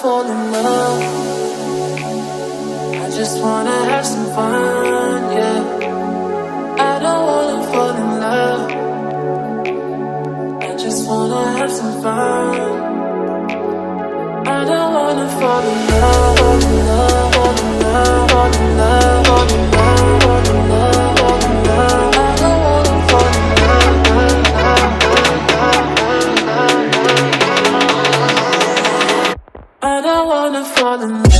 fall in love. I just wanna have some fun, yeah. I don't wanna fall in love. I just wanna have some fun. I don't wanna fall in love, fall in love, fall in love, fall in love, fall in love, fall in love, fall in love. I don't wanna fall in love.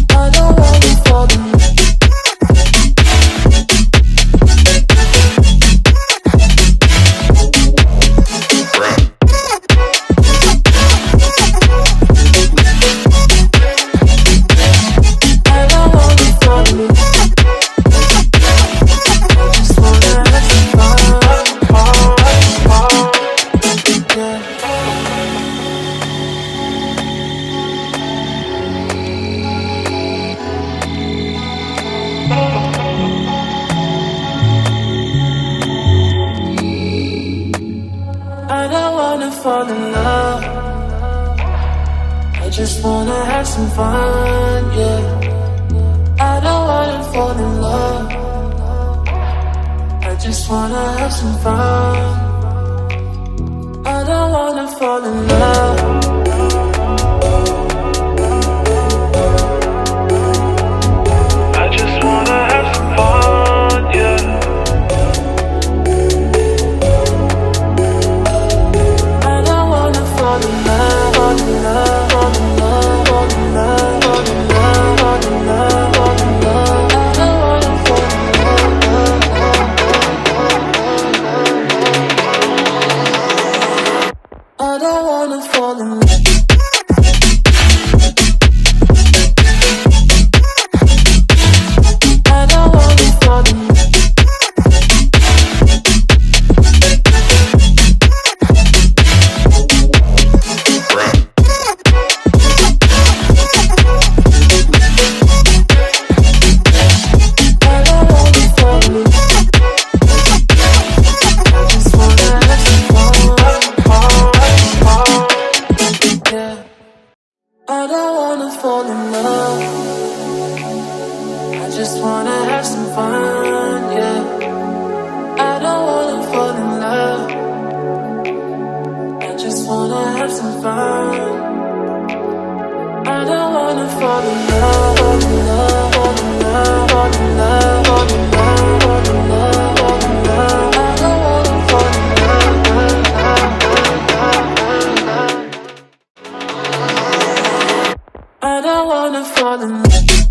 I don't wanna fall in love. Fall in love. I just wanna have some fun, yeah. I don't wanna fall in love. I just wanna have some fun. I don't wanna fall in love. I just wanna have some fun, yeah. Fall in love, fall in love, fall in love, fall in love, fall in love, fall in love, fall in love. I don't wanna fall in love. I don't wanna fall in love. I don't wanna fall in love. I don't wanna fall in love. I just wanna have some fun, yeah. I don't wanna fall in love. I just wanna have some fun. I don't wanna fall in love, fall in love, fall in love, fall in love, fall in love, fall in love, fall in love. I don't wanna fall in love. I don't wanna fall in love.